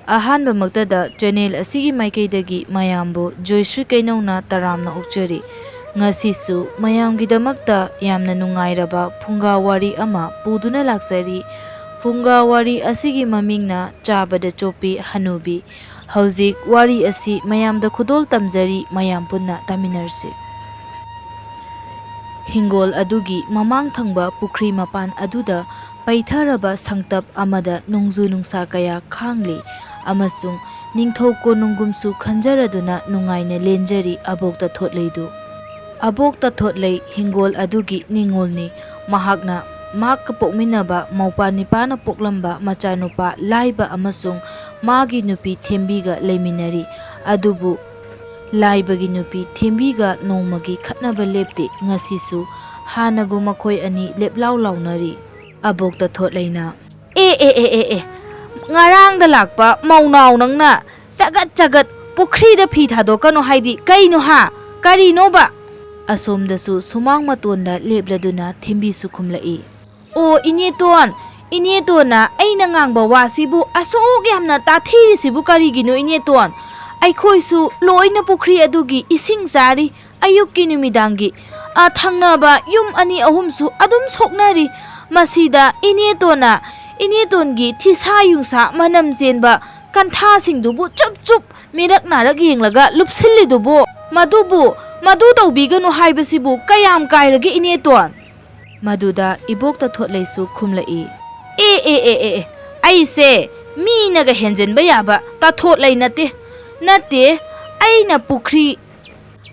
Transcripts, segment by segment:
ꯑꯍꯥꯟꯕꯃꯛꯇꯗ channel ꯑꯁꯤꯒꯤ ꯃꯥꯏꯀꯩꯗꯒꯤ ꯃꯌꯥꯝꯕꯨ ꯖꯣꯏꯁ꯭ꯔꯤ ꯀꯩꯅꯧꯅ ꯇꯔꯥꯝꯅ ꯑꯣꯛꯆꯔꯤ꯫ ꯉꯁꯤꯁꯨ ꯃꯌꯥꯝꯒꯤꯗꯃꯛꯇ ꯌꯥꯝꯅ ꯅꯨꯡꯉꯥꯏꯔꯕ ꯐꯨꯡꯒꯥ ꯋꯥꯔꯤ ꯑꯃ ꯄꯨꯗꯨꯅ ꯂꯥꯛꯆꯔꯤ꯫ ꯐꯨꯡꯒꯥ ꯋꯥꯔꯤ ꯑꯁꯤꯒꯤ ꯃꯃꯤꯡꯅ ꯆꯥꯕꯗ ꯆꯣꯞꯄꯤ ꯍꯅꯨꯕꯤ꯫ ꯍꯧꯖꯤꯛ ꯋꯥꯔꯤ ꯑꯁꯤ ꯃꯌꯥꯝꯗ ꯈꯨꯗꯣꯜ ꯇꯝꯖꯔꯤ, ꯃꯌꯥꯝ ꯄꯨꯟꯅ ꯇꯥꯃꯤꯟꯅꯔꯁꯤ꯫ ꯍꯤꯡꯒꯣꯜ ꯑꯗꯨꯒꯤ ꯃꯃꯥꯡ ꯊꯪꯕ ꯄꯨꯈ꯭ꯔꯤ ꯃꯄꯥꯟ ꯑꯗꯨꯗ ꯄꯩꯊꯔꯕ ꯁꯪꯇꯞ ꯑꯃꯗ ꯅꯣꯡꯖꯨ ꯅꯨꯡꯁꯥ ꯀꯌꯥ ꯈꯥꯡꯂꯤ ꯑꯃꯁꯨꯡ ꯅꯤꯡꯊꯧ ꯀꯣꯅꯨꯡꯒꯨꯝꯁꯨ ꯈꯟꯖꯔꯗꯨꯅ ꯅꯨꯡꯉꯥꯏꯅ ꯂꯦꯟꯖꯔꯤ ꯑꯕꯣꯛ ꯇꯊꯣꯠꯂꯩꯗꯨ꯫ ꯑꯕꯣꯛ ꯇꯊꯣꯠꯂꯩ ꯍꯤꯡꯒꯣꯜ ꯑꯗꯨꯒꯤ ꯅꯤꯡꯉꯣꯜꯅꯤ꯫ ꯃꯍꯥꯛꯅ ꯃꯍꯥꯛꯀ ꯄꯣꯛꯃꯤꯟꯅꯕ ꯃꯧꯄꯥ-ꯅꯤꯄꯥꯅ ꯄꯣꯛꯂꯝꯕ ꯃꯆꯥꯅꯨꯄꯥ ꯂꯥꯏꯕ ꯑꯃꯁꯨꯡ ꯃꯥꯒꯤ ꯅꯨꯄꯤ ꯊꯦꯝꯕꯤꯒ ꯂꯩꯃꯤꯟꯅꯔꯤ꯫ ꯑꯗꯨꯕꯨ ꯂꯥꯏꯕꯒꯤ ꯅꯨꯄꯤ ꯊꯦꯝꯕꯤꯒ ꯅꯣꯡꯃꯒꯤ ꯈꯠꯅꯕ ꯂꯦꯞꯇꯦ꯫ ꯉꯁꯤꯁꯨ ꯍꯥꯟꯅꯒꯨꯝ ꯃꯈꯣꯏ ꯑꯅꯤ ꯂꯦꯞꯂꯥꯎ ꯂꯥꯎꯅꯔꯤ꯫ ꯑꯕꯣꯛ ꯇꯊꯣꯠꯂꯩꯅ ꯉꯔꯥꯡꯗ ꯂꯥꯛꯄ ꯃꯧꯅꯥꯎ ꯅꯪꯅ ꯆꯒꯠ ꯄꯨꯈ꯭ꯔꯤꯗ ꯐꯤ ꯊꯥꯗꯣꯛꯀꯅꯣ ꯍꯥꯏꯗꯤ ꯀꯩꯅꯣ ꯍꯥ? ꯀꯔꯤꯅꯣꯕ? ꯑꯁꯣꯝꯗꯁꯨ ꯁꯨꯃꯥꯡ ꯃꯇꯣꯟꯗ ꯂꯦꯞꯂꯗꯨꯅ ꯊꯦꯝꯕꯤꯁꯨ ꯈꯨꯝꯂꯛꯏ꯫ ꯑꯣ ꯏꯅꯦꯇꯣꯟ, ꯏꯅꯦꯇꯣꯟꯅ ꯑꯩꯅ ꯉꯥꯡꯕ ꯋꯥꯁꯤꯕꯨ ꯑꯁꯨꯛ ꯌꯥꯝꯅ ꯇꯥꯊꯤꯔꯤꯁꯤꯕꯨ ꯀꯔꯤꯒꯤꯅꯣ ꯏꯅꯦꯇꯣꯟ? ꯑꯩꯈꯣꯏꯁꯨ ꯂꯣꯏꯅ ꯄꯨꯈ꯭ꯔꯤ ꯑꯗꯨꯒꯤ ꯏꯁꯤꯡ ꯆꯥꯔꯤ, ꯑꯌꯨꯛꯀꯤ ꯅꯨꯃꯤꯗꯥꯡꯒꯤ꯫ ꯊꯪꯅꯕ ꯌꯨꯝ ꯑꯅꯤ ꯑꯍꯨꯝꯁꯨ ꯑꯗꯨꯝ ꯁꯣꯛꯅꯔꯤ꯫ ꯃꯁꯤꯗ ꯏꯅꯦꯇꯣꯟꯅ ꯏꯅꯦꯇꯣꯟꯒꯤ ꯊꯤꯁꯥ ꯌꯨꯡꯁꯥ ꯃꯅꯝ ꯆꯦꯟꯕ ꯀꯟꯊꯥꯁꯤꯡꯗꯨꯕꯨ ꯆꯨꯞ ꯃꯤꯔꯛ ꯅꯥꯔꯛ ꯌꯦꯡꯂꯒ ꯂꯨꯞꯁꯤꯜꯂꯤꯗꯨꯕꯨ, ꯃꯗꯨ ꯇꯧꯕꯤꯒꯅꯨ ꯍꯥꯏꯕꯁꯤꯕꯨ ꯀꯌꯥꯝ ꯀꯥꯏꯔꯒꯦ ꯏꯅꯦꯇꯣꯟ? ꯃꯗꯨꯗ ꯏꯕꯣꯛ ꯇꯊꯣꯠꯂꯩꯁꯨ ꯈꯨꯝꯂꯛꯏ꯫ ꯑꯩꯁꯦ ꯃꯤꯅꯒ ꯍꯦꯟꯖꯟꯕ ꯌꯥꯕ ꯇꯊꯣꯠꯂꯩ ꯅꯠꯇꯦ, ꯑꯩꯅ ꯄꯨꯈ꯭ꯔꯤ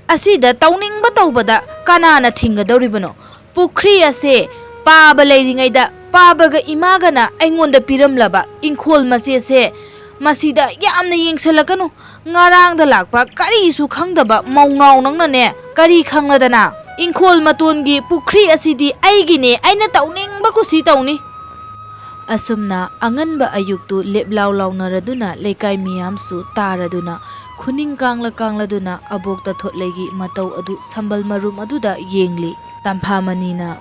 ꯑꯁꯤꯗ ꯇꯧꯅꯤꯡꯕ ꯇꯧꯕꯗ ꯀꯅꯥꯅ ꯊꯤꯡꯒꯗꯧꯔꯤꯕꯅꯣ? ꯄꯨꯈ꯭ꯔꯤ ꯑꯁꯦ ꯄꯥꯕ ꯂꯩꯔꯤꯉꯩꯗ ꯄꯥꯕꯒ ꯏꯃꯥꯒꯅ ꯑꯩꯉꯣꯟꯗ ꯄꯤꯔꯝꯂꯕ ꯏꯪꯈꯣꯜ ꯃꯆꯦꯠꯁꯦ, ꯃꯁꯤꯗ ꯌꯥꯝꯅ ꯌꯦꯡꯁꯜꯂꯛꯀꯅꯨ꯫ ꯉꯔꯥꯡꯗ ꯂꯥꯛꯄ ꯀꯔꯤꯁꯨ ꯈꯪꯗꯕ ꯃꯧꯅꯥꯎ ꯅꯪꯅꯅꯦ ꯀꯔꯤ ꯈꯪꯂꯗꯅ ꯏꯪꯈꯣꯜ ꯃꯇꯣꯟꯒꯤ ꯄꯨꯈ꯭ꯔꯤ ꯑꯁꯤꯗꯤ ꯑꯩꯒꯤꯅꯦ, ꯑꯩꯅ ꯇꯧꯅꯤꯡꯕ ꯀꯨꯁꯤ ꯇꯧꯅꯤ꯫ ꯑꯁꯨꯝꯅ ꯑꯉꯟꯕ ꯑꯌꯨꯛꯇꯨ ꯂꯦꯞꯂꯥꯎ ꯂꯥꯎꯅꯔꯗꯨꯅ ꯂꯩꯀꯥꯏ ꯃꯤꯌꯥꯝꯁꯨ ꯇꯥꯔꯗꯨꯅ ꯈꯨꯅꯤꯡ ꯀꯥꯡꯂꯗꯨꯅ ꯑꯕꯣꯛ ꯇꯊꯣꯠꯂꯩꯒꯤ ꯃꯇꯧ ꯑꯗꯨ ꯁꯝꯕꯜ ꯃꯔꯨꯝ ꯑꯗꯨꯗ ꯌꯦꯡꯂꯤ꯫ ꯇꯝꯐꯥꯃꯅꯤꯅ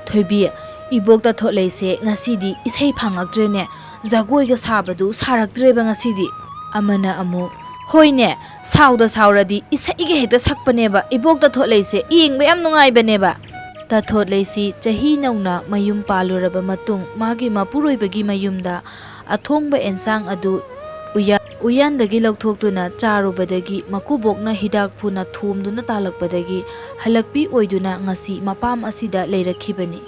ꯊꯣꯏꯕꯤ, ꯏꯕꯣꯛ ꯇꯊꯣꯠꯂꯩꯁꯦ ꯉꯁꯤꯗꯤ ꯏꯁꯩ ꯐꯪꯉꯛꯇ꯭ꯔꯦꯅꯦ, ꯖꯒꯣꯏꯒ ꯁꯥꯕꯗꯨ ꯁꯥꯔꯛꯇ꯭ꯔꯦꯕ ꯉꯁꯤꯗꯤ꯫ ꯑꯃꯅ ꯑꯃꯨꯛ ꯍꯣꯏꯅꯦ, ꯁꯥꯎꯔꯗꯤ ꯏꯁꯩꯒ ꯍꯦꯛꯇ ꯁꯛꯄꯅꯦꯕ ꯏꯕꯣꯛ ꯇꯊꯣꯠꯂꯩꯁꯦ, ꯌꯦꯡꯕ ꯌꯥꯝ ꯅꯨꯡꯉꯥꯏꯕꯅꯦꯕ꯫ ꯇꯊꯣꯠꯂꯩꯁꯤ ꯆꯍꯤ ꯅꯧꯅ ꯃꯌꯨꯝ ꯄꯥꯜꯂꯨꯔꯕ ꯃꯇꯨꯡ ꯃꯥꯒꯤ ꯃꯄꯨꯔꯣꯏꯕꯒꯤ ꯃꯌꯨꯝꯗ ꯑꯊꯣꯡꯕ ꯑꯦꯟꯁꯥꯡ ꯑꯗꯨ ꯎꯌꯥꯟꯗꯒꯤ ꯂꯧꯊꯣꯛꯇꯨꯅ ꯆꯥꯔꯨꯕꯗꯒꯤ ꯃꯀꯨꯕꯣꯛꯅ ꯍꯤꯗꯥꯛ ꯐꯨꯅ ꯊꯣꯝꯗꯨꯅ ꯇꯥꯜꯂꯛꯄꯗꯒꯤ ꯍꯜꯂꯛꯄꯤ ꯑꯣꯏꯗꯨꯅ ꯉꯁꯤ ꯃꯄꯥꯝ ꯑꯁꯤꯗ ꯂꯩꯔꯛꯈꯤꯕꯅꯤ꯫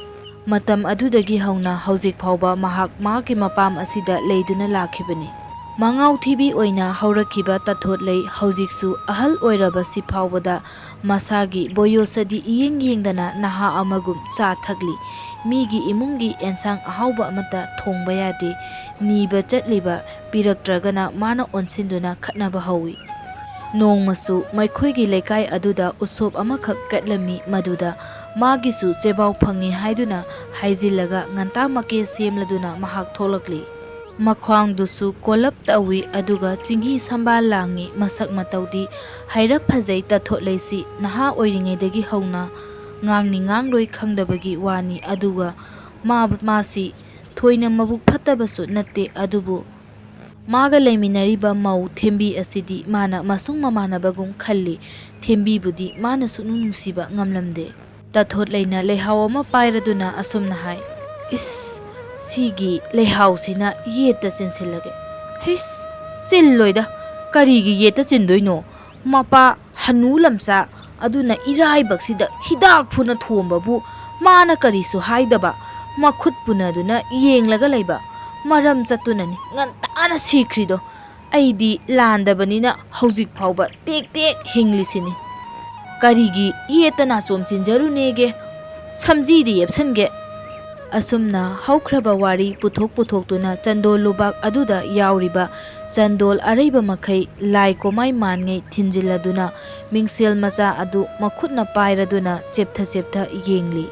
ꯃꯇꯝ ꯑꯗꯨꯗꯒꯤ ꯍꯧꯅ ꯍꯧꯖꯤꯛ ꯐꯥꯎꯕ ꯃꯍꯥꯛ ꯃꯥꯒꯤ ꯃꯄꯥꯝ ꯑꯁꯤꯗ ꯂꯩꯗꯨꯅ ꯂꯥꯛꯈꯤꯕꯅꯤ꯫ ꯃꯉꯥꯎꯊꯤꯕꯤ ꯑꯣꯏꯅ ꯍꯧꯔꯛꯈꯤꯕ ꯇꯊꯣꯠꯂꯩ ꯍꯧꯖꯤꯛꯁꯨ ꯑꯍꯜ ꯑꯣꯏꯔꯕꯁꯤ ꯐꯥꯎꯕꯗ ꯃꯁꯥꯒꯤ ꯕꯣꯌꯣꯁꯗꯤ ꯏꯌꯦꯡ ꯌꯦꯡꯗꯅ ꯅꯍꯥ ꯑꯃꯒꯨꯝ ꯆꯥ ꯊꯛꯂꯤ꯫ ꯃꯤꯒꯤ ꯏꯃꯨꯡꯒꯤ ꯑꯦꯟꯁꯥꯡ ꯑꯍꯥꯎꯕ ꯑꯃꯠꯇ ꯊꯣꯡꯕ ꯌꯥꯗꯦ꯫ ꯅꯤꯕ ꯆꯠꯂꯤꯕ ꯄꯤꯔꯛꯇ꯭ꯔꯒꯅ ꯃꯥꯅ ꯑꯣꯟꯁꯤꯟꯗꯨꯅ ꯈꯠꯅꯕ ꯍꯧꯏ꯫ ꯅꯣꯡꯃꯁꯨ ꯃꯈꯣꯏꯒꯤ ꯂꯩꯀꯥꯏ ꯑꯗꯨꯗ ꯎꯁꯣꯞ ꯑꯃꯈꯛ ꯀꯠꯂꯝꯃꯤ꯫ ꯃꯗꯨꯗ ꯃꯥꯒꯤꯁꯨ ꯆꯦꯕꯥꯎ ꯐꯪꯏ ꯍꯥꯏꯗꯨꯅ ꯍꯥꯏꯖꯤꯜꯂꯒ ꯉꯟꯇꯥꯃꯛꯀꯤ ꯁꯦꯝꯂꯗꯨꯅ ꯃꯍꯥꯛ ꯊꯣꯛꯂꯛꯂꯤ꯫ ꯃꯈ꯭ꯋꯥꯡꯗꯨꯁꯨ ꯀꯣꯜꯂꯞ ꯇꯧꯏ, ꯑꯗꯨꯒ ꯆꯤꯡꯍꯤ ꯁꯝꯕꯥꯜ ꯂꯥꯡꯏ꯫ ꯃꯁꯛ ꯃꯇꯧꯗꯤ ꯍꯩꯔꯞ ꯐꯖꯩ꯫ ꯇꯊꯣꯠꯂꯩꯁꯤ ꯅꯍꯥ ꯑꯣꯏꯔꯤꯉꯩꯗꯒꯤ ꯍꯧꯅ ꯉꯥꯡꯅꯤ ꯉꯥꯡꯂꯣꯏ ꯈꯪꯗꯕꯒꯤ ꯋꯥꯅꯤ, ꯑꯗꯨꯒ ꯃꯥꯁꯤ ꯊꯣꯏꯅ ꯃꯕꯨꯛ ꯐꯠꯇꯕꯁꯨ ꯅꯠꯇꯦ꯫ ꯑꯗꯨꯕꯨ ꯃꯥꯒ ꯂꯩꯃꯤꯟꯅꯔꯤꯕ ꯃꯧ ꯊꯦꯝꯕꯤ ꯑꯁꯤꯗꯤ ꯃꯥꯅ ꯃꯁꯨꯡ ꯃꯃꯥꯟꯅꯕꯒꯨꯝ ꯈꯜꯂꯤ꯫ ꯊꯦꯝꯕꯤꯕꯨꯗꯤ ꯃꯥꯅ ꯁꯨꯛꯅꯨꯡ ꯅꯨꯡꯁꯤꯕ ꯉꯝꯂꯝꯗꯦ꯫ ꯇꯊꯣꯠꯂꯩꯅ ꯂꯩꯍꯥꯎ ꯑꯃ ꯄꯥꯏꯔꯗꯨꯅ ꯑꯁꯨꯝꯅ ꯍꯥꯏ꯫ ꯁꯤꯒꯤ ꯂꯩꯍꯥꯎꯁꯤꯅ ꯌꯦꯠꯇ ꯆꯤꯟꯁꯤꯜꯂꯒꯦ꯫ ꯆꯤꯜꯂꯣꯏꯗ, ꯀꯔꯤꯒꯤ ꯌꯦꯠꯇ ꯆꯤꯟꯗꯣꯏꯅꯣ? ꯃꯄꯥ ꯍꯅꯨ ꯂꯝꯆꯥ ꯑꯗꯨꯅ ꯏꯔꯥꯏꯕꯛꯁꯤꯗ ꯍꯤꯗꯥꯛ ꯐꯨꯅ ꯊꯣꯝꯕꯕꯨ ꯃꯥꯅ ꯀꯔꯤꯁꯨ ꯍꯥꯏꯗꯕ, ꯃꯈꯨꯠ ꯄꯨꯅꯗꯨꯅ ꯌꯦꯡꯂꯒ ꯂꯩꯕ ꯃꯔꯝ ꯆꯠꯇꯨꯅꯅꯤ ꯉꯟꯇꯥꯅ ꯁꯤꯈ꯭ꯔꯤꯗꯣ꯫ ꯑꯩꯗꯤ ꯂꯥꯟꯗꯕꯅꯤꯅ ꯍꯧꯖꯤꯛ ꯐꯥꯎꯕ ꯇꯦꯛ ꯍꯤꯡꯂꯤꯁꯤꯅꯤ꯫ ꯀꯔꯤꯒꯤ ꯌꯦꯠꯇ ꯅꯥꯆꯣꯝ ꯆꯤꯟꯖꯔꯨꯅꯦꯒꯦ, ꯁꯝꯖꯤꯗ ꯌꯦꯞꯁꯟꯒꯦ꯫ ꯑꯁꯨꯝꯅ ꯍꯧꯈ꯭ꯔꯕ ꯋꯥꯔꯤ ꯄꯨꯊꯣꯛꯇꯨꯅ ꯆꯟꯗꯣꯜ ꯂꯨꯕꯥꯛ ꯑꯗꯨꯗ ꯌꯥꯎꯔꯤꯕ ꯆꯟꯗꯣꯜ ꯑꯔꯩꯕ ꯃꯈꯩ ꯂꯥꯏ ꯀꯣꯃꯥꯏ ꯃꯥꯟꯉꯩ ꯊꯤꯟꯖꯤꯜꯂꯗꯨꯅ ꯃꯤꯡꯁꯦꯜ ꯃꯆꯥ ꯑꯗꯨ ꯃꯈꯨꯠꯅ ꯄꯥꯏꯔꯗꯨꯅ ꯆꯦꯞꯊ ꯌꯦꯡꯂꯤ꯫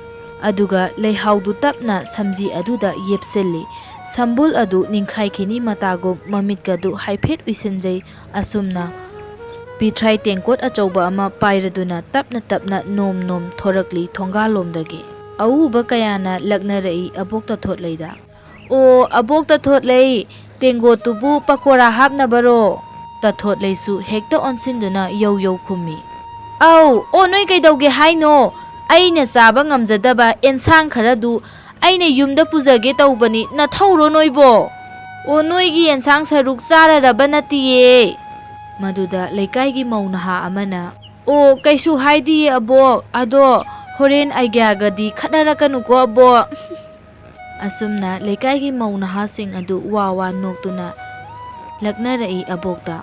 ꯑꯗꯨꯒ ꯂꯩꯍꯥꯎꯗꯨ ꯇꯞꯅ ꯁꯝꯖꯤ ꯑꯗꯨꯗ ꯌꯦꯞꯁꯤꯜꯂꯤ꯫ ꯁꯝꯕꯨꯜ ꯑꯗꯨ ꯅꯤꯡꯈꯥꯏꯈꯤꯅꯤ ꯃꯇꯥꯒꯨꯝ ꯃꯃꯤꯠꯀꯗꯨ ꯍꯥꯏꯐꯦꯠ ꯎꯏꯁꯤꯟꯖꯩ꯫ ꯑꯁꯨꯝꯅ ꯄꯤꯊ꯭ꯔꯥꯏ ꯇꯦꯡꯀꯣꯠ ꯑꯆꯧꯕ ꯑꯃ ꯄꯥꯏꯔꯗꯨꯅ ꯇꯞꯅ ꯅꯣꯝ ꯊꯣꯔꯛꯂꯤ ꯊꯣꯡꯒꯥꯜꯂꯣꯝꯗꯒꯤ꯫ ꯑꯎꯕ ꯀꯌꯥꯅ ꯂꯛꯅꯔꯛꯏ ꯑꯕꯣꯛ ꯇꯊꯣꯠꯂꯩꯗ꯫ ꯑꯣ ꯑꯕꯣꯛ ꯇꯊꯣꯠꯂꯩ, ꯇꯦꯡꯒꯣꯠꯇꯨꯕꯨ ꯄꯀꯣꯔꯥ ꯍꯥꯞꯅꯕꯔꯣ? ꯇꯥꯊꯣꯠꯂꯩꯁꯨ ꯍꯦꯛꯇ ꯑꯣꯟꯁꯤꯟꯗꯨꯅ ꯌꯧ ꯌꯧ ꯈꯨꯝꯃꯤ꯫ ꯑꯧ, ꯑꯣ ꯅꯣꯏ ꯀꯩꯗꯧꯒꯦ ꯍꯥꯏꯅꯣ? ꯑꯩꯅ ꯆꯥꯕ ꯉꯝꯖꯗꯕ ꯑꯦꯟꯁꯥꯡ ꯈꯔꯗꯨ ꯑꯩꯅ ꯌꯨꯝꯗ ꯄꯨꯖꯒꯦ ꯇꯧꯕꯅꯤ, ꯅꯊꯧꯔꯣ ꯅꯣꯏꯕꯣ? ꯑꯣ ꯅꯣꯏꯒꯤ ꯑꯦꯟꯁꯥꯡ ꯁꯔꯨꯛ ꯆꯥꯔꯔꯕ ꯅꯠꯇꯤꯌꯦ꯫ ꯃꯗꯨꯗ ꯂꯩꯀꯥꯏꯒꯤ ꯃꯧ ꯅꯍꯥ ꯑꯃꯅ, ꯑꯣ ꯀꯩꯁꯨ ꯍꯥꯏꯗꯤꯌꯦ ꯑꯕꯣꯛ, ꯑꯗꯣ ꯍꯣꯔꯦꯟ ꯑꯥꯏꯒ꯭ꯌꯥꯒꯗꯤ ꯈꯠꯅꯔꯛꯀꯅꯨꯀꯣ ꯑꯕꯣꯛ꯫ ꯑꯁꯨꯝꯅ ꯂꯩꯀꯥꯏꯒꯤ ꯃꯧ ꯅꯍꯥꯁꯤꯡ ꯑꯗꯨ ꯋꯥ ꯋꯥ ꯅꯣꯛꯇꯨꯅ ꯂꯛꯅꯔꯛꯏ ꯑꯕꯣꯛꯇ꯫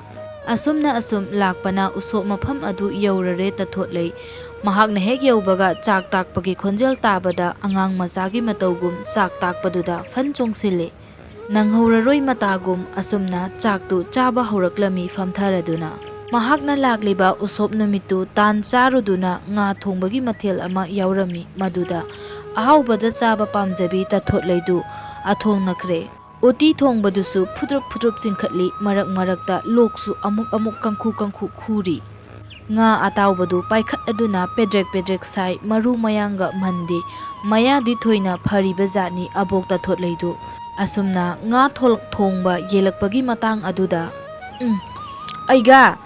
ꯑꯁꯨꯝꯅ ꯑꯁꯨꯝ ꯂꯥꯛꯄꯅ ꯎꯁꯣꯞ ꯃꯐꯝ ꯑꯗꯨ ꯌꯧꯔꯔꯦ ꯇꯥꯊꯣꯠꯂꯩ꯫ ꯃꯍꯥꯛꯅ ꯍꯦꯛ ꯌꯧꯕꯒ ꯆꯥꯛ ꯇꯥꯛꯄꯒꯤ ꯈꯣꯟꯖꯦꯜ ꯇꯥꯕꯗ ꯑꯉꯥꯡ ꯃꯆꯥꯒꯤ ꯃꯇꯧꯒꯨꯝ ꯆꯥꯛ ꯇꯥꯛꯄꯗꯨꯗ ꯐꯟ ꯆꯣꯡꯁꯤꯜꯂꯤ꯫ ꯅꯪꯍꯧꯔꯔꯣꯏ ꯃꯇꯥꯒꯨꯝ ꯑꯁꯨꯝꯅ ꯆꯥꯛꯇꯨ ꯆꯥꯕ ꯍꯧꯔꯛꯂꯝꯃꯤ ꯐꯝꯊꯔꯗꯨꯅ꯫ ꯃꯍꯥꯛꯅ ꯂꯥꯛꯂꯤꯕ ꯎꯁꯣꯞ ꯅꯨꯃꯤꯠꯇꯨ ꯇꯥꯟ ꯆꯥꯔꯨꯗꯨꯅ ꯉꯥ ꯊꯣꯡꯕꯒꯤ ꯃꯊꯦꯜ ꯑꯃ ꯌꯥꯎꯔꯝꯃꯤ꯫ ꯃꯗꯨꯗ ꯑꯍꯥꯎꯕꯗ ꯆꯥꯕ ꯄꯥꯝꯖꯕꯤ ꯇꯥꯊꯣꯠꯂꯩꯗꯨ ꯑꯊꯣꯡꯅꯈ꯭ꯔꯦ꯫ ꯎꯇꯤ ꯊꯣꯡꯕꯗꯨꯁꯨ ꯐꯨꯗ꯭ꯔꯨꯞ ꯐꯨꯗ꯭ꯔꯨꯞ ꯆꯤꯡꯈꯠꯂꯤ, ꯃꯔꯛ ꯃꯔꯛꯇ ꯂꯣꯛꯁꯨ ꯑꯃꯨꯛ ꯑꯃꯨꯛ ꯀꯪꯈꯨ ꯀꯪꯈꯨ ꯈꯨꯔꯤ꯫ ꯉꯥ ꯑꯇꯥꯎꯕꯗꯨ ꯄꯥꯏꯈꯠꯂꯗꯨꯅ ꯄꯦꯗ꯭ꯔꯦꯛ ꯄꯦꯗ꯭ꯔꯦꯛ ꯁꯥꯏ, ꯃꯔꯨ ꯃꯌꯥꯡꯒ ꯃꯟꯗꯦ, ꯃꯌꯥꯗꯤ ꯊꯣꯏꯅ ꯐꯔꯤꯕ ꯖꯥꯠꯅꯤ ꯑꯕꯣꯛ ꯇꯥꯊꯣꯠꯂꯩꯗꯨ꯫ ꯑꯁꯨꯝꯅ ꯉꯥ ꯊꯣꯡꯕ ꯌꯦꯜꯂꯛꯄꯒꯤ ꯃꯇꯥꯡ ꯑꯗꯨꯗ, ꯑꯩꯒ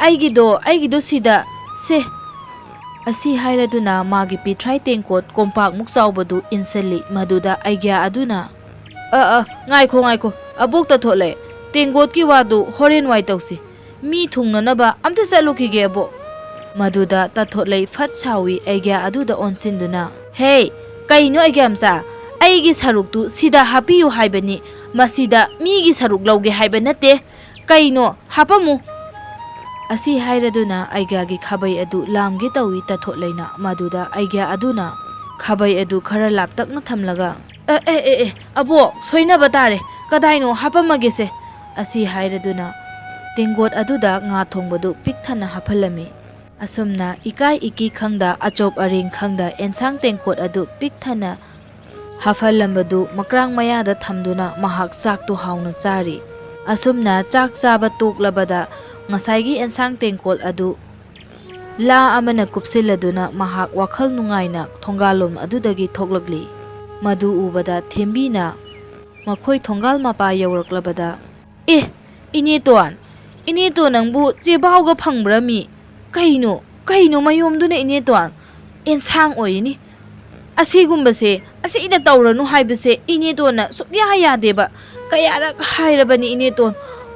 ꯑꯩꯒꯤꯗꯣ ꯁꯤꯗ ꯁꯦ꯫ ꯑꯁꯤ ꯍꯥꯏꯔꯗꯨꯅ ꯃꯥꯒꯤ ꯄꯤꯊ꯭ꯔꯥꯏ ꯇꯦꯡꯀꯣꯠ ꯀꯣꯝꯄꯥꯛꯃꯨꯛ ꯆꯥꯎꯕꯗꯨ ꯏꯟꯁꯤꯜꯂꯤ꯫ ꯃꯗꯨꯗ ꯑꯥꯏꯒ꯭ꯌꯥ ꯑꯗꯨꯅ, ꯉꯥꯏꯈꯣ ꯑꯕꯣꯛ ꯇꯥꯊꯣꯠꯂꯩ, ꯇꯦꯡꯀꯣꯠꯀꯤ ꯋꯥꯗꯨ ꯍꯣꯔꯦꯟ ꯋꯥꯏ ꯇꯧꯁꯤ, ꯃꯤ ꯊꯨꯡꯅꯅꯕ ꯑꯝꯇ ꯆꯠꯂꯨꯈꯤꯒꯦ ꯑꯕꯣꯛ꯫ ꯃꯗꯨꯗ ꯇꯥꯊꯣꯠꯂꯩ ꯐꯠ ꯁꯥꯎꯏ ꯑꯥꯏꯒ꯭ꯌꯥ ꯑꯗꯨꯗ ꯑꯣꯟꯁꯤꯟꯗꯨꯅ, ꯍꯦ ꯀꯩꯅꯣ ꯑꯥꯏꯒ꯭ꯌꯥꯃꯆꯥ, ꯑꯩꯒꯤ ꯁꯔꯨꯛꯇꯨ ꯁꯤꯗ ꯍꯥꯞꯄꯤꯌꯨ ꯍꯥꯏꯕꯅꯤ, ꯃꯁꯤꯗ ꯃꯤꯒꯤ ꯁꯔꯨꯛ ꯂꯧꯒꯦ ꯍꯥꯏꯕ ꯅꯠꯇꯦ, ꯀꯩꯅꯣ ꯍꯥꯞꯄꯝꯃꯨ꯫ ꯑꯁꯤ ꯍꯥꯏꯔꯗꯨꯅ ꯑꯥꯏꯒ꯭ꯌꯥꯒꯤ ꯈꯥꯕꯩ ꯑꯗꯨ ꯂꯥꯝꯒꯦ ꯇꯧꯏ ꯇꯥꯊꯣꯠꯂꯩꯅ꯫ ꯃꯗꯨꯗ ꯑꯥꯏꯒ꯭ꯌꯥ ꯑꯗꯨꯅ ꯈꯥꯕꯩ ꯑꯗꯨ ꯈꯔ ꯂꯥꯞꯇꯛꯅ ꯊꯝꯂꯒ, ꯑꯕꯣꯛ ꯁꯣꯏꯅꯕ ꯇꯥꯔꯦ, ꯀꯗꯥꯏꯅꯣ ꯍꯥꯞꯄꯝꯃꯒꯦꯁꯦ꯫ ꯑꯁꯤ ꯍꯥꯏꯔꯗꯨꯅ ꯇꯦꯡꯀꯣꯠ ꯑꯗꯨꯗ ꯉꯥ ꯊꯣꯡꯕꯗꯨ ꯄꯤꯛ ꯊꯟꯅ ꯍꯥꯞꯍꯜꯂꯝꯃꯤ꯫ ꯑꯁꯨꯝꯅ ꯏꯀꯥꯏ ꯏꯀꯤ ꯈꯪꯗ ꯑꯆꯣꯞ ꯑꯔꯦꯡ ꯈꯪꯗ ꯑꯦꯟꯁꯥꯡ ꯇꯦꯡꯀꯣꯠ ꯑꯗꯨ ꯄꯤꯛ ꯊꯟꯅ ꯍꯥꯞꯍꯜꯂꯝꯕꯗꯨ ꯃꯀ꯭ꯔꯥꯡ ꯃꯌꯥꯗ ꯊꯝꯗꯨꯅ ꯃꯍꯥꯛ ꯆꯥꯛꯇꯨ ꯍꯥꯎꯅ ꯆꯥꯔꯤ꯫ ꯑꯁꯨꯝꯅ ꯆꯥꯛ ꯆꯥꯕ ꯇꯣꯛꯂꯕꯗ ꯉꯁꯥꯏꯒꯤ ꯑꯦꯟꯁꯥꯡ ꯇꯦꯡꯀꯣꯠ ꯑꯗꯨ ꯂꯥ ꯑꯃꯅ ꯀꯨꯞꯁꯤꯜꯂꯗꯨꯅ ꯃꯍꯥꯛ ꯋꯥꯈꯜ ꯅꯨꯡꯉꯥꯏꯅ ꯊꯣꯡꯒꯥꯜꯂꯣꯝ ꯑꯗꯨꯗꯒꯤ ꯊꯣꯛꯂꯛꯂꯤ꯫ ꯃꯗꯨ ꯎꯕꯗ ꯊꯦꯝꯕꯤꯅ ꯃꯈꯣꯏ ꯊꯣꯡꯒꯥꯜ ꯃꯄꯥ ꯌꯧꯔꯛꯂꯕꯗ, ꯏꯅꯦꯇꯣꯟ ꯅꯪꯕꯨ ꯆꯦꯕꯥꯎꯒ ꯐꯪꯕ꯭ꯔꯃꯤ? ꯀꯩꯅꯣ ꯃꯌꯣꯝꯗꯨꯅ ꯏꯅꯦꯇꯣꯟ, ꯑꯦꯟꯁꯥꯡ ꯑꯣꯏꯔꯤꯅꯤ, ꯑꯁꯤꯒꯨꯝꯕꯁꯦ ꯑꯁꯤꯗ ꯇꯧꯔꯅꯨ ꯍꯥꯏꯕꯁꯦ ꯏꯅꯦꯇꯣꯟꯅ ꯁꯨꯛꯌꯥ ꯌꯥꯗꯦꯕ, ꯀꯌꯥꯔꯛ ꯍꯥꯏꯔꯕꯅꯤ ꯏꯅꯦꯇꯣꯟ,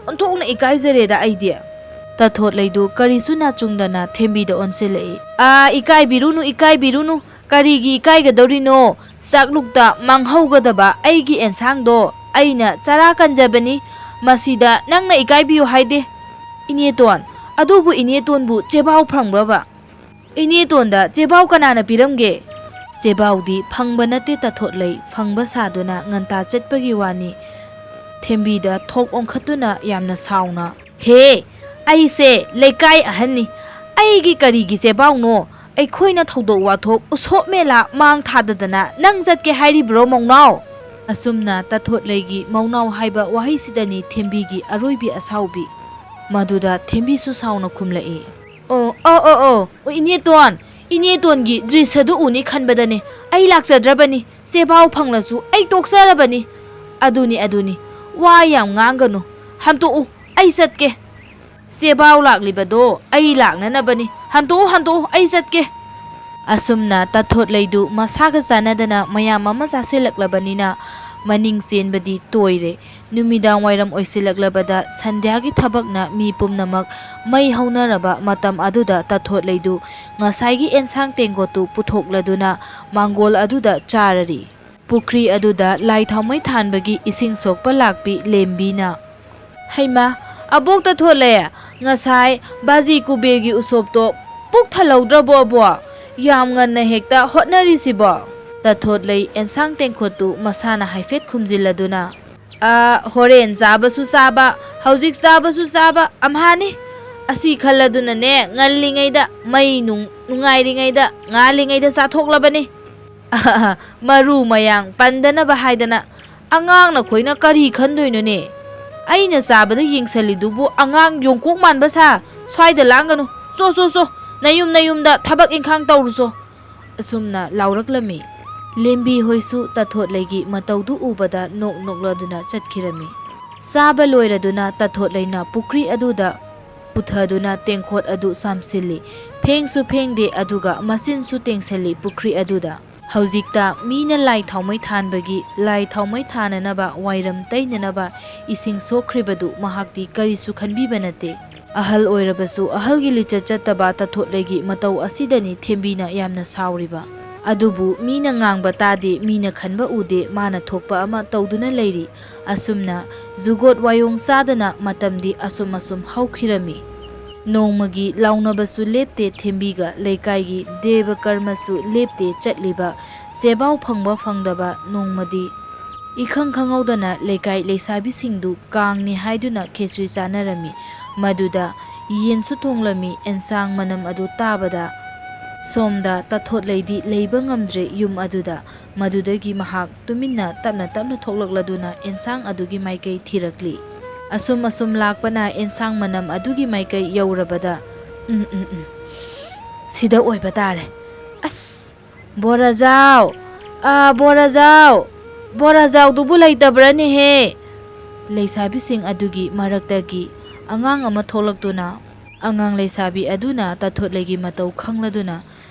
ꯑꯣꯟꯊꯣꯛꯅ ꯏꯀꯥꯏꯖꯔꯦꯗ ꯑꯩꯗꯤ꯫ ꯇꯥꯊꯣꯠꯂꯩꯗꯨ ꯀꯔꯤꯁꯨ ꯅꯥꯆꯨꯡꯗꯅ ꯊꯦꯝꯕꯤꯗ ꯑꯣꯟꯁꯤꯜꯂꯛꯏ꯫ ꯏꯀꯥꯏꯕꯤꯔꯨꯅꯨ, ꯀꯔꯤꯒꯤ ꯏꯀꯥꯏꯒꯗꯧꯔꯤꯅꯣ? ꯆꯥꯛꯂꯨꯛꯇ ꯃꯥꯡꯍꯧꯒꯗꯕ ꯑꯩꯒꯤ ꯑꯦꯟꯁꯥꯡꯗꯣ ꯑꯩꯅ ꯆꯔꯥ ꯀꯟꯖꯕꯅꯤ, ꯃꯁꯤꯗ ꯅꯪꯅ ꯏꯀꯥꯏꯕꯤꯌꯨ ꯍꯥꯏꯗꯦ꯫ ꯏꯅꯦꯇꯣꯟ, ꯑꯗꯨꯕꯨ ꯏꯅꯦꯇꯣꯟꯕꯨ ꯆꯦꯕꯥꯎ ꯐꯪꯕ꯭ꯔꯕ? ꯏꯅꯦꯇꯣꯟꯗ ꯆꯦꯕꯥꯎ ꯀꯅꯥꯅ ꯄꯤꯔꯝꯒꯦ? ꯆꯦꯕꯥꯎꯗꯤ ꯐꯪꯕ ꯅꯠꯇꯦ ꯇꯥꯊꯣꯠꯂꯩ, ꯐꯪꯕ ꯁꯥꯗꯨꯅ ꯉꯟꯇꯥ ꯆꯠꯄꯒꯤ ꯋꯥꯅꯤ꯫ ꯊꯦꯝꯕꯤꯗ ꯊꯣꯛ ꯑꯣꯟꯈꯠꯇꯨꯅ ꯌꯥꯝꯅ ꯁꯥꯎꯅ, ꯍꯦ ꯑꯩꯁꯦ ꯂꯩꯀꯥꯏ ꯑꯍꯟꯅꯤ, ꯑꯩꯒꯤ ꯀꯔꯤꯒꯤ ꯆꯦꯕꯥꯎꯅꯣ? ꯑꯩꯈꯣꯏꯅ ꯊꯧꯗꯣꯛ ꯋꯥꯊꯣꯛ ꯎꯁꯣꯞ ꯃꯦꯂꯥ ꯃꯥꯡ ꯊꯥꯗꯗꯅ ꯅꯪ ꯆꯠꯀꯦ ꯍꯥꯏꯔꯤꯕ꯭ꯔꯣ ꯃꯧꯅꯥꯎ? ꯑꯁꯨꯝꯅ ꯇꯥꯊꯣꯠꯂꯩꯒꯤ ꯃꯧꯅꯥꯎ ꯍꯥꯏꯕ ꯋꯥꯍꯩꯁꯤꯗꯅꯤ ꯊꯦꯝꯕꯤꯒꯤ ꯑꯔꯣꯏꯕꯤ ꯑꯁꯥꯎꯕꯤ꯫ ꯃꯗꯨꯗ ꯊꯦꯝꯕꯤꯁꯨ ꯁꯥꯎꯅ ꯈꯨꯝꯂꯛꯏ, ꯏꯅꯦꯇꯣꯟꯒꯤ ꯗ꯭ꯔꯤꯁꯗꯨ ꯎꯅꯤ ꯈꯟꯕꯗꯅꯦ ꯑꯩ ꯂꯥꯛꯆꯗ꯭ꯔꯕꯅꯤ, ꯆꯦꯕꯥꯎ ꯐꯪꯂꯁꯨ ꯑꯩ ꯇꯣꯛꯆꯔꯕꯅꯤ꯫ ꯑꯗꯨꯅꯤ, ꯋꯥ ꯌꯥꯝ ꯉꯥꯡꯒꯅꯨ, ꯍꯟꯇꯣꯛꯎ ꯑꯩ ꯆꯠꯀꯦ꯫ ꯆꯦꯕꯥꯎ ꯂꯥꯛꯂꯤꯕꯗꯣ ꯑꯩ ꯂꯥꯛꯅꯅꯕꯅꯤ, ꯍꯟꯇꯣꯛꯎ ꯑꯩ ꯆꯠꯀꯦ꯫ ꯑꯁꯨꯝꯅ ꯇꯥꯊꯣꯠꯂꯩꯗꯨ ꯃꯁꯥꯒ ꯆꯥꯟꯅꯗꯅ ꯃꯌꯥꯝ ꯑꯃ ꯆꯥꯁꯤꯜꯂꯛꯂꯕꯅꯤꯅ ꯃꯅꯤꯡ ꯆꯦꯟꯕꯗꯤ ꯇꯣꯏꯔꯦ꯫ ꯅꯨꯃꯤꯗꯥꯡ ꯋꯥꯏꯔꯝ ꯑꯣꯏꯁꯤꯜꯂꯛꯂꯕꯗ ꯁꯟꯙ꯭ꯌꯥꯒꯤ ꯊꯕꯛꯅ ꯃꯤ ꯄꯨꯝꯅꯃꯛ ꯃꯩ ꯍꯧꯅꯔꯕ ꯃꯇꯝ ꯑꯗꯨꯗ ꯇꯥꯊꯣꯠꯂꯩꯗꯨ ꯉꯁꯥꯏꯒꯤ ꯑꯦꯟꯁꯥꯡ ꯇꯦꯡꯀꯣꯠꯇꯨ ꯄꯨꯊꯣꯛꯂꯗꯨꯅ ꯃꯥꯡꯒꯣꯜ ꯑꯗꯨꯗ ꯆꯥꯔꯔꯤ꯫ ꯄꯨꯈ꯭ꯔꯤ ꯑꯗꯨꯗ ꯂꯥꯏ ꯊꯥꯎꯃꯩ ꯊꯥꯟꯕꯒꯤ ꯏꯁꯤꯡ ꯁꯣꯛꯄ ꯂꯥꯛꯄꯤ ꯂꯦꯝꯕꯤꯅ, ꯍꯩꯃꯥ ꯑꯕꯣꯛ ꯇꯥꯊꯣꯠꯂꯩ, ꯉꯁꯥꯏ ꯕꯥꯖꯤ ꯀꯨꯕꯦꯔꯒꯤ ꯎꯁꯣꯞꯇꯣ ꯄꯨꯛ ꯊꯜꯍꯧꯗ꯭ꯔꯕꯣ ꯑꯕꯣꯛ? ꯌꯥꯝ ꯉꯟꯅ ꯍꯦꯛꯇ ꯍꯣꯠꯅꯔꯤꯁꯤꯕꯣ? ꯇꯥꯊꯣꯠꯂꯩ ꯑꯦꯟꯁꯥꯡ ꯇꯦꯡꯀꯣꯠꯇꯨ ꯃꯁꯥꯅ ꯍꯥꯏꯐꯦꯠ ꯈꯨꯝꯖꯤꯜꯂꯗꯨꯅ, ꯍꯣꯔꯦꯟ ꯆꯥꯕꯁꯨ ꯆꯥꯕ, ꯍꯧꯖꯤꯛ ꯆꯥꯕꯁꯨ ꯆꯥꯕ ꯑꯝꯍꯥꯅꯤ꯫ ꯑꯁꯤ ꯈꯜꯂꯗꯨꯅꯅꯦ ꯉꯜꯂꯤꯉꯩꯗ ꯃꯩ ꯅꯨꯡꯉꯥꯏꯔꯤꯉꯩꯗ ꯉꯥꯜꯂꯤꯉꯩꯗ ꯆꯥꯊꯣꯛꯂꯕꯅꯤ꯫ ꯃꯔꯨ ꯃꯌꯥꯡ ꯄꯟꯗꯅꯕ ꯍꯥꯏꯗꯅ ꯑꯉꯥꯡ ꯅꯈꯣꯏꯅ ꯀꯔꯤ ꯈꯟꯗꯣꯏꯅꯣꯅꯦ? ꯑꯩꯅ ꯆꯥꯕꯗ ꯌꯦꯡꯁꯜꯂꯤꯗꯨꯕꯨ ꯑꯉꯥꯡ ꯌꯣꯡꯀꯣꯛ ꯃꯥꯟꯕ ꯁꯥ, ꯁ꯭ꯋꯥꯏꯗ ꯂꯥꯡꯒꯅꯨ, ꯆꯣ ꯅꯌꯨꯝꯗ ꯊꯕꯛ ꯏꯪꯈꯥꯡ ꯇꯧꯔꯨꯆꯣ꯫ ꯑꯁꯨꯝꯅ ꯂꯥꯎꯔꯛꯂꯝꯃꯤ꯫ ꯂꯦꯝꯕꯤ ꯍꯣꯏꯁꯨ ꯇꯥꯊꯣꯠꯂꯩꯒꯤ ꯃꯇꯧꯗꯨ ꯎꯕꯗ ꯅꯣꯛꯂꯗꯨꯅ ꯆꯠꯈꯤꯔꯝꯃꯤ꯫ ꯆꯥꯕ ꯂꯣꯏꯔꯗꯨꯅ ꯇꯥꯊꯣꯠꯂꯩꯅ ꯄꯨꯈ꯭ꯔꯤ ꯑꯗꯨꯗ ꯄꯨꯊꯗꯨꯅ ꯇꯦꯡꯈꯣꯠ ꯑꯗꯨ ꯆꯥꯝꯁꯤꯜꯂꯤ꯫ ꯐꯦꯡꯁꯨ ꯐꯦꯡꯗꯦ ꯑꯗꯨꯒ ꯃꯆꯤꯟꯁꯨ ꯇꯦꯡꯁꯤꯜꯂꯤ ꯄꯨꯈ꯭ꯔꯤ ꯑꯗꯨꯗ꯫ ꯍꯧꯖꯤꯛꯇ ꯃꯤꯅ ꯂꯥꯏ ꯊꯥꯎꯃꯩ ꯊꯥꯟꯕꯒꯤ ꯂꯥꯏ ꯊꯥꯎꯃꯩ ꯊꯥꯅꯅꯕ ꯋꯥꯏꯔꯝ ꯇꯩꯅꯅꯕ ꯏꯁꯤꯡ ꯁꯣꯛꯈ꯭ꯔꯤꯕꯗꯨ ꯃꯍꯥꯛꯇꯤ ꯀꯔꯤꯁꯨ ꯈꯟꯕꯤꯕ ꯅꯠꯇꯦ꯫ ꯑꯍꯜ ꯑꯣꯏꯔꯕꯁꯨ ꯑꯍꯜꯒꯤ ꯂꯤꯆꯠ ꯆꯠꯇꯕ ꯇꯥꯊꯣꯠꯂꯩꯒꯤ ꯃꯇꯧ ꯑꯁꯤꯗꯅꯤ ꯊꯦꯝꯕꯤꯅ ꯌꯥꯝꯅ ꯁꯥꯎꯔꯤꯕ꯫ ꯑꯗꯨꯕꯨ ꯃꯤꯅ ꯉꯥꯡꯕ ꯇꯥꯗꯦ, ꯃꯤꯅ ꯈꯟꯕ ꯎꯗꯦ, ꯃꯥꯅ ꯊꯣꯛꯄ ꯑꯃ ꯇꯧꯗꯨꯅ ꯂꯩꯔꯤ꯫ ꯑꯁꯨꯝꯅ ꯖꯨꯒꯣꯠ ꯋꯥꯌꯣꯡ ꯆꯥꯗꯅ ꯃꯇꯝꯗꯤ ꯑꯁꯨꯝ ꯍꯧꯈꯤꯔꯝꯃꯤ꯫ ꯅꯣꯡꯃꯒꯤ ꯂꯥꯎꯅꯕꯁꯨ ꯂꯦꯞꯇꯦ ꯊꯦꯝꯕꯤꯒ ꯂꯩꯀꯥꯏꯒꯤ ꯗꯦꯕ ꯀꯔꯃꯁꯨ ꯂꯦꯞꯇꯦ ꯆꯠꯂꯤꯕ꯫ ꯆꯦꯕꯥꯎ ꯐꯪꯕ ꯐꯪꯗꯕ ꯅꯣꯡꯃꯗꯤ ꯏꯈꯪ ꯈꯪꯍꯧꯗꯅ ꯂꯩꯀꯥꯏ ꯂꯩꯁꯥꯕꯤꯁꯤꯡꯗꯨ ꯀꯥꯡꯅꯤ ꯍꯥꯏꯗꯨꯅ ꯈꯦꯆ꯭ꯔꯤ ꯆꯥꯅꯔꯝꯃꯤ꯫ ꯃꯗꯨꯗ ꯌꯦꯟꯁꯨ ꯊꯣꯡꯂꯝꯃꯤ꯫ ꯑꯦꯟꯁꯥꯡ ꯃꯅꯝ ꯑꯗꯨ ꯇꯥꯕꯗ ꯁꯣꯝꯗ ꯇꯥꯊꯣꯠꯂꯩꯗꯤ ꯂꯩꯕ ꯉꯝꯗ꯭ꯔꯦ ꯌꯨꯝ ꯑꯗꯨꯗ꯫ ꯃꯗꯨꯗꯒꯤ ꯃꯍꯥꯛ ꯇꯨꯃꯤꯟꯅ ꯇꯞꯅ ꯊꯣꯛꯂꯛꯂꯗꯨꯅ ꯑꯦꯟꯁꯥꯡ ꯑꯗꯨꯒꯤ ꯃꯥꯏꯀꯩ ꯊꯤꯔꯛꯂꯤ꯫ ꯑꯁꯨꯝ ꯂꯥꯛꯄꯅ ꯑꯦꯟꯁꯥꯡ ꯃꯅꯝ ꯑꯗꯨꯒꯤ ꯃꯥꯏꯀꯩ ꯌꯧꯔꯕꯗ ꯁꯤꯗ ꯑꯣꯏꯕ ꯇꯥꯔꯦ꯫ ꯑꯁ ꯕꯣꯔꯥꯖꯥꯎ, ꯕꯣꯔꯥꯖꯥꯎꯗꯨꯕꯨ ꯂꯩꯇꯕ꯭ꯔꯅꯦꯍꯦ? ꯂꯩꯁꯥꯕꯤꯁꯤꯡ ꯑꯗꯨꯒꯤ ꯃꯔꯛꯇꯒꯤ ꯑꯉꯥꯡ ꯑꯃ ꯊꯣꯛꯂꯛꯇꯨꯅ ꯑꯉꯥꯡ ꯂꯩꯁꯥꯕꯤ ꯑꯗꯨꯅ ꯇꯥꯊꯣꯠꯂꯩꯒꯤ ꯃꯇꯧ ꯈꯪꯂꯗꯨꯅ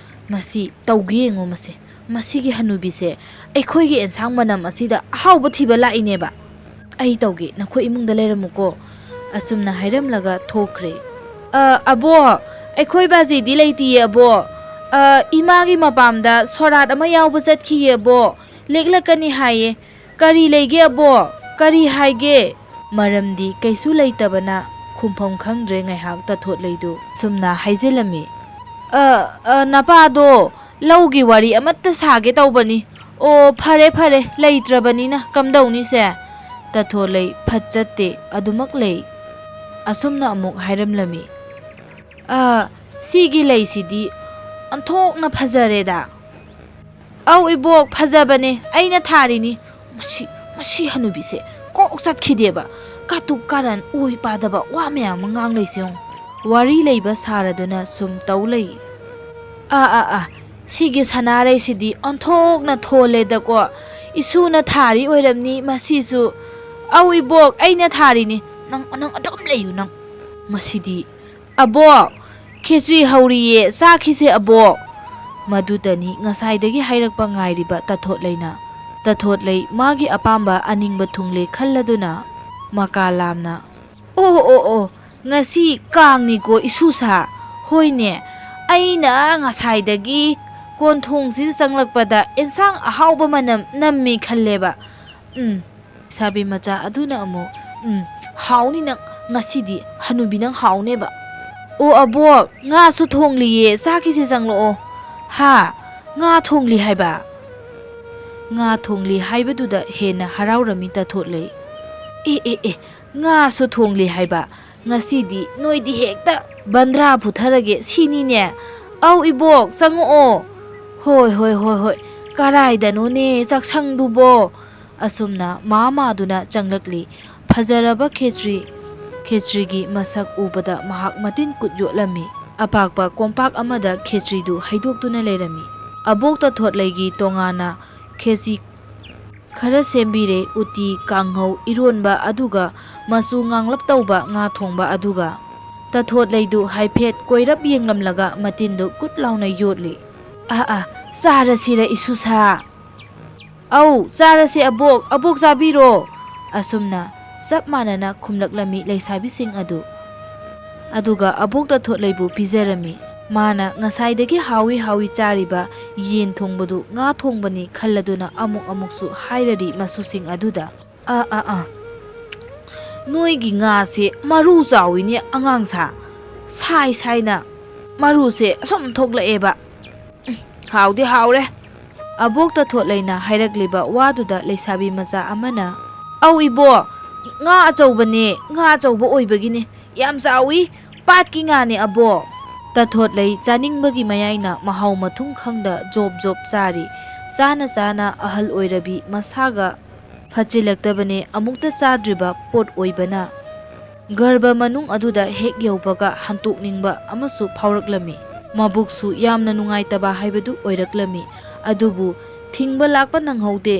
ꯃꯁꯤ ꯇꯧꯒꯦ ꯌꯦꯡꯉꯨ ꯃꯁꯤꯒꯤ ꯍꯅꯨꯕꯤꯁꯦ ꯑꯩꯈꯣꯏꯒꯤ ꯑꯦꯟꯁꯥꯡ ꯃꯅꯝ ꯑꯁꯤꯗ ꯑꯍꯥꯎꯕ ꯊꯤꯕ ꯂꯥꯛꯏꯅꯦꯕ꯫ ꯑꯩ ꯇꯧꯒꯦ, ꯅꯈꯣꯏ ꯏꯃꯨꯡꯗ ꯂꯩꯔꯝꯃꯨꯀꯣ꯫ ꯑꯁꯨꯝꯅ ꯍꯥꯏꯔꯝꯂꯒ ꯊꯣꯛꯈ꯭ꯔꯦ꯫ ꯑꯕꯣꯛ, ꯑꯩꯈꯣꯏ ꯕꯥꯖꯤꯗꯤ ꯂꯩꯇꯤꯌꯦ ꯑꯕꯣꯛ꯫ ꯏꯃꯥꯒꯤ ꯃꯄꯥꯝꯗ ꯁꯣꯔꯥꯠ ꯑꯃ ꯌꯥꯎꯕ ꯆꯠꯈꯤꯌꯦ ꯑꯕꯣꯛ, ꯂꯦꯛꯂꯛꯀꯅꯤ ꯍꯥꯏꯌꯦ꯫ ꯀꯔꯤ ꯂꯩꯒꯦ ꯑꯕꯣꯛ? ꯀꯔꯤ ꯍꯥꯏꯒꯦ? ꯃꯔꯝꯗꯤ ꯀꯩꯁꯨ ꯂꯩꯇꯕꯅ ꯈꯨꯝꯐꯝ ꯈꯪꯗ꯭ꯔꯦ ꯉꯥꯏꯍꯥꯛ ꯇꯥꯊꯣꯠꯂꯩꯗꯨ ꯁꯨꯝꯅ ꯍꯥꯏꯖꯤꯜꯂꯝꯃꯤ꯫ ꯅꯄꯥꯗꯣ ꯂꯧꯒꯤ ꯋꯥꯔꯤ ꯑꯃꯠꯇ ꯁꯥꯒꯦ ꯇꯧꯕꯅꯤ꯫ ꯑꯣ ꯐꯔꯦ ꯂꯩꯇ꯭ꯔꯕꯅꯤꯅ ꯀꯝꯗꯧꯅꯤꯁꯦ? ꯇꯥꯊꯣꯠꯂꯩ ꯐꯠ ꯆꯠꯇꯦ, ꯑꯗꯨꯃꯛ ꯂꯩ꯫ ꯑꯁꯨꯝꯅ ꯑꯃꯨꯛ ꯍꯥꯏꯔꯝꯂꯝꯃꯤ꯫ ꯁꯤꯒꯤ ꯂꯩꯁꯤꯗꯤ ꯑꯣꯟꯊꯣꯛꯅ ꯐꯖꯔꯦꯗ꯫ ꯑꯧ ꯏꯕꯣꯛ ꯐꯖꯕꯅꯦ, ꯑꯩꯅ ꯊꯥꯔꯤꯅꯤ꯫ ꯃꯁꯤ ꯍꯅꯨꯕꯤꯁꯦ ꯀꯣꯛ ꯆꯠꯈꯤꯗꯦꯕ, ꯀꯥꯇꯨꯛ ꯀꯥꯔꯟ ꯑꯣꯏ ꯄꯥꯗꯕ ꯋꯥ ꯃꯌꯥꯝ ꯑꯃ ꯉꯥꯡꯂꯩꯁꯦ ꯌꯦꯡꯉꯨ꯫ ꯋꯥꯔꯤ ꯂꯩꯕ ꯁꯥꯔꯗꯨꯅ ꯁꯨꯝ ꯇꯧ ꯂꯩ꯫ ꯁꯤꯒꯤ ꯁꯅꯥꯔꯩꯁꯤꯗꯤ ꯑꯣꯟꯊꯣꯛꯅ ꯊꯣꯜꯂꯦꯗꯀꯣ, ꯏꯁꯨꯅ ꯊꯥꯔꯤ ꯑꯣꯏꯔꯝꯅꯤ ꯃꯁꯤꯁꯨ꯫ ꯑꯧ ꯏꯕꯣꯛ ꯑꯩꯅ ꯊꯥꯔꯤꯅꯤ, ꯅꯪ ꯑꯗꯨꯝ ꯂꯩꯌꯨ ꯅꯪ꯫ ꯃꯁꯤꯗꯤ ꯑꯕꯣꯛ ꯈꯦꯆ꯭ꯔꯤ ꯍꯧꯔꯤꯌꯦ, ꯆꯥꯈꯤꯁꯦ ꯑꯕꯣꯛ꯫ ꯃꯗꯨꯗꯅꯤ ꯉꯁꯥꯏꯗꯒꯤ ꯍꯥꯏꯔꯛꯄ ꯉꯥꯏꯔꯤꯕ ꯇꯥꯊꯣꯠꯂꯩꯅ꯫ ꯇꯥꯊꯣꯠꯂꯩ ꯃꯥꯒꯤ ꯑꯄꯥꯝꯕ ꯑꯅꯤꯡꯕ ꯊꯨꯡꯂꯦ ꯈꯜꯂꯗꯨꯅ ꯃꯀꯥ ꯂꯥꯝꯅ ꯑꯣ ꯉꯁꯤ ꯀꯥꯡꯅꯤꯀꯣ ꯏꯁꯨꯁꯥ? ꯍꯣꯏꯅꯦ, ꯑꯩꯅ ꯉꯁꯥꯏꯗꯒꯤ ꯀꯣꯟꯊꯣꯡꯁꯤꯗ ꯆꯪꯂꯛꯄꯗ ꯑꯦꯟꯁꯥꯡ ꯑꯍꯥꯎꯕ ꯃꯅꯝ ꯅꯝꯃꯤ ꯈꯜꯂꯦꯕ꯫ ꯂꯩꯁꯥꯕꯤ ꯃꯆꯥ ꯑꯗꯨꯅ ꯑꯃꯨꯛ ꯍꯥꯎꯅꯤ ꯅꯪ ꯉꯁꯤꯗꯤ, ꯍꯅꯨꯕꯤ ꯅꯪ ꯍꯥꯎꯅꯦꯕ꯫ ꯑꯣ ꯑꯕꯣꯛ ꯉꯥꯁꯨ ꯊꯣꯡꯂꯤꯌꯦ, ꯆꯥꯈꯤꯁꯦ ꯆꯪꯂꯛꯑꯣ꯫ ꯉꯥ ꯊꯣꯡꯂꯤ ꯍꯥꯏꯕ? ꯉꯥ ꯊꯣꯡꯂꯤ ꯍꯥꯏꯕꯗꯨꯗ ꯍꯦꯟꯅ ꯍꯔꯥꯎꯔꯝꯃꯤ ꯇꯥꯊꯣꯠꯂꯩ꯫ ꯉꯥꯁꯨ ꯊꯣꯡꯂꯤ ꯍꯥꯏꯕ? ꯉꯁꯤꯗꯤ ꯅꯣꯏꯗꯤ ꯍꯦꯛꯇ ꯕꯟꯗ꯭ꯔꯥ ꯐꯨꯊꯔꯒꯦ ꯁꯤꯅꯤꯅꯦ꯫ ꯑꯧ ꯏꯕꯣꯛ ꯆꯪꯉꯛꯑꯣ꯫ ꯍꯣꯏ ꯀꯔꯥꯏꯗꯅꯣꯅꯦ ꯆꯥꯛꯁꯪꯗꯨꯕꯣ? ꯑꯁꯨꯝꯅ ꯃꯥꯗꯨꯅ ꯆꯪꯂꯛꯂꯤ꯫ ꯐꯖꯔꯕ ꯈꯦꯆ꯭ꯔꯤꯒꯤ ꯃꯁꯛ ꯎꯕꯗ ꯃꯍꯥꯛ ꯃꯇꯤꯟ ꯀꯨꯠ ꯌꯣꯠꯂꯝꯃꯤ꯫ ꯑꯄꯥꯛꯄ ꯀꯣꯝꯄꯥꯛ ꯑꯃꯗ ꯈꯦꯆ꯭ꯔꯤꯗꯨ ꯍꯩꯗꯣꯛꯇꯨꯅ ꯂꯩꯔꯝꯃꯤ꯫ ꯑꯕꯣꯛ ꯇꯥꯊꯣꯠꯂꯩꯒꯤ ꯇꯣꯉꯥꯟꯅ ꯈꯦꯆꯤ ꯈꯔ ꯁꯦꯝꯕꯤꯔꯦ, ꯎꯇꯤ, ꯀꯥꯡꯍꯧ, ꯏꯔꯣꯟꯕ, ꯑꯗꯨꯒ ꯃꯆꯨ ꯉꯥꯡꯂꯞ ꯇꯧꯕ ꯉꯥ ꯊꯣꯡꯕ ꯑꯗꯨꯒ꯫ ꯇꯥꯊꯣꯠꯂꯩꯗꯨ ꯍꯥꯏꯐꯦꯠ ꯀꯣꯏꯔꯞ ꯌꯦꯡꯂꯝꯂꯒ ꯃꯇꯤꯟꯗꯨ ꯀꯨꯠ ꯂꯥꯎꯅ ꯌꯣꯠꯂꯤ꯫ ꯆꯥꯔꯁꯤꯔ ꯏꯁꯨꯁꯥ? ꯑꯧ ꯆꯥꯔꯁꯦ ꯑꯕꯣꯛ ꯆꯥꯕꯤꯔꯣ꯫ ꯑꯁꯨꯝꯅ ꯆꯞ ꯃꯥꯟꯅꯅ ꯈꯨꯝꯂꯛꯂꯝꯃꯤ ꯂꯩꯁꯥꯕꯤꯁꯤꯡ ꯑꯗꯨ꯫ ꯑꯗꯨꯒ ꯑꯕꯣꯛ ꯇꯥꯊꯣꯠꯂꯩꯕꯨ ꯄꯤꯖꯔꯝꯃꯤ꯫ ꯃꯥꯅ ꯉꯁꯥꯏꯗꯒꯤ ꯍꯥꯎꯏ ꯆꯥꯔꯤꯕ ꯌꯦꯟ ꯊꯣꯡꯕꯗꯨ ꯉꯥ ꯊꯣꯡꯕꯅꯤ ꯈꯜꯂꯗꯨꯅ ꯑꯃꯨꯛꯁꯨ ꯍꯥꯏꯔꯔꯤ ꯃꯁꯨꯁꯤꯡ ꯑꯗꯨꯗ꯫ ꯅꯣꯏꯒꯤ ꯉꯥꯁꯦ ꯃꯔꯨ ꯆꯥꯎꯏꯅꯦ ꯑꯉꯥꯡꯁꯥ, ꯁꯥꯏꯅ ꯃꯔꯨꯁꯦ ꯑꯁꯨꯝ ꯊꯣꯛꯂꯛꯑꯦꯕ꯫ ꯍꯥꯎꯗꯤ ꯍꯥꯎꯔꯦ꯫ ꯑꯕꯣꯛ ꯇꯥꯊꯣꯠꯂꯩꯅ ꯍꯥꯏꯔꯛꯂꯤꯕ ꯋꯥꯗꯨꯗ ꯂꯩꯁꯥꯕꯤ ꯃꯆꯥ ꯑꯃꯅ ꯑꯧ ꯏꯕꯣꯛ ꯉꯥ ꯑꯆꯧꯕꯅꯦ, ꯉꯥ ꯑꯆꯧꯕ ꯑꯣꯏꯕꯒꯤꯅꯦ, ꯌꯥꯝ ꯆꯥꯎꯏ, ꯄꯥꯠꯀꯤ ꯉꯥꯅꯦ ꯑꯕꯣꯛ꯫ ꯇꯥꯊꯣꯠꯂꯩ ꯆꯥꯅꯤꯡꯕꯒꯤ ꯃꯌꯥꯏꯅ ꯃꯍꯥꯎ ꯃꯊꯨꯝ ꯈꯪꯗ ꯖꯣꯞ ꯆꯥꯔꯤ꯫ ꯆꯥꯅ ꯑꯍꯜ ꯑꯣꯏꯔꯕꯤ ꯃꯁꯥꯒ ꯐꯠꯆꯤꯜꯂꯛꯇꯕꯅꯦ ꯑꯃꯨꯛꯇ ꯆꯥꯗ꯭ꯔꯤꯕ ꯄꯣꯠ ꯑꯣꯏꯕꯅ ꯒꯔꯚ ꯃꯅꯨꯡ ꯑꯗꯨꯗ ꯍꯦꯛ ꯌꯧꯕꯒ ꯍꯟꯇꯣꯛꯅꯤꯡꯕ ꯑꯃꯁꯨ ꯐꯥꯎꯔꯛꯂꯝꯃꯤ꯫ ꯃꯕꯨꯛꯁꯨ ꯌꯥꯝꯅ ꯅꯨꯡꯉꯥꯏꯇꯕ ꯍꯥꯏꯕꯗꯨ ꯑꯣꯏꯔꯛꯂꯝꯃꯤ꯫ ꯑꯗꯨꯕꯨ ꯊꯤꯡꯕ ꯂꯥꯛꯄ ꯅꯪꯍꯧꯗꯦ꯫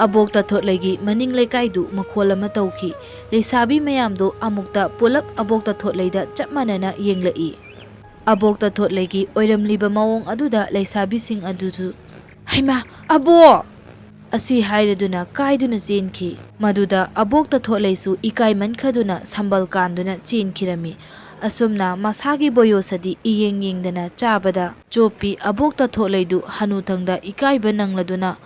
ꯑꯕꯣꯛ ꯇꯥꯊꯣꯠꯂꯩꯒꯤ ꯃꯅꯤꯡ ꯂꯩꯀꯥꯏꯗꯨ ꯃꯈꯣꯜ ꯑꯃ ꯇꯧꯈꯤ꯫ ꯂꯩꯁꯥꯕꯤ ꯃꯌꯥꯝꯗꯨ ꯑꯃꯨꯛꯇ ꯄꯨꯂꯞ ꯑꯕꯣꯛꯇ ꯊꯣꯠꯂꯩꯗ ꯆꯞ ꯃꯥꯟꯅꯅ ꯌꯦꯡꯂꯛꯏ꯫ ꯑꯕꯣꯛꯇ ꯊꯣꯠꯂꯩꯒꯤ ꯑꯣꯏꯔꯝꯂꯤꯕ ꯃꯑꯣꯡ ꯑꯗꯨꯗ ꯂꯩꯁꯥꯕꯤꯁꯤꯡ ꯑꯗꯨꯁꯨ "ꯍꯩꯃꯥ ꯑꯕꯣꯛ!" ꯑꯁꯤ ꯍꯥꯏꯔꯗꯨꯅ ꯀꯥꯏꯗꯨꯅ ꯆꯦꯟꯈꯤ꯫ ꯃꯗꯨꯗ ꯑꯕꯣꯛꯇ ꯊꯣꯠꯂꯩꯁꯨ ꯏꯀꯥꯏꯃꯟꯈ꯭ꯔꯗꯨꯅ ꯁꯝꯕꯜ ꯀꯥꯟꯗꯨꯅ ꯆꯦꯟꯈꯤꯔꯝꯃꯤ꯫ ꯑꯁꯨꯝꯅ ꯃꯁꯥꯒꯤ ꯕꯣꯌꯣꯁꯗꯤ ꯏꯌꯦꯡ ꯌꯦꯡꯗꯅ ꯆꯥꯕꯗ ꯆꯣꯞꯄꯤ ꯑꯕꯣꯛꯇ ꯊꯣꯠꯂꯩꯗꯨ ꯍꯅꯨꯊꯪꯗ ꯏꯀꯥꯏꯕ ꯅꯪꯂꯗꯨꯅ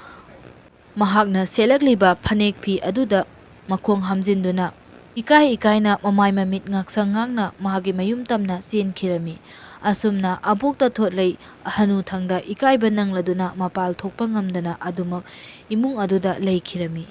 ꯃꯍꯥꯛꯅ ꯁꯦꯠꯂꯛꯂꯤꯕ ꯐꯅꯦꯛ ꯐꯤ ꯑꯗꯨꯗ ꯃꯈꯣꯡ ꯍꯥꯝꯖꯤꯟꯗꯨꯅ ꯏꯀꯥꯏ ꯏꯀꯥꯏꯅ ꯃꯃꯥꯏ ꯃꯃꯤꯠ ꯉꯥꯡꯁꯪ ꯉꯥꯡꯅ ꯃꯍꯥꯛꯀꯤ ꯃꯌꯨꯝ ꯇꯝꯅ ꯆꯦꯟꯈꯤꯔꯝꯃꯤ꯫ ꯑꯁꯨꯝꯅ ꯑꯕꯣꯛꯇ ꯊꯣꯠꯂꯩ ꯍꯅꯨꯊꯪꯗ ꯏꯀꯥꯏꯕ ꯅꯪꯂꯗꯨꯅ ꯃꯄꯥꯜ ꯊꯣꯛꯄ ꯉꯝꯗꯅ ꯑꯗꯨꯃꯛ ꯏꯃꯨꯡ ꯑꯗꯨꯗ ꯂꯩꯈꯤꯔꯝꯃꯤ꯫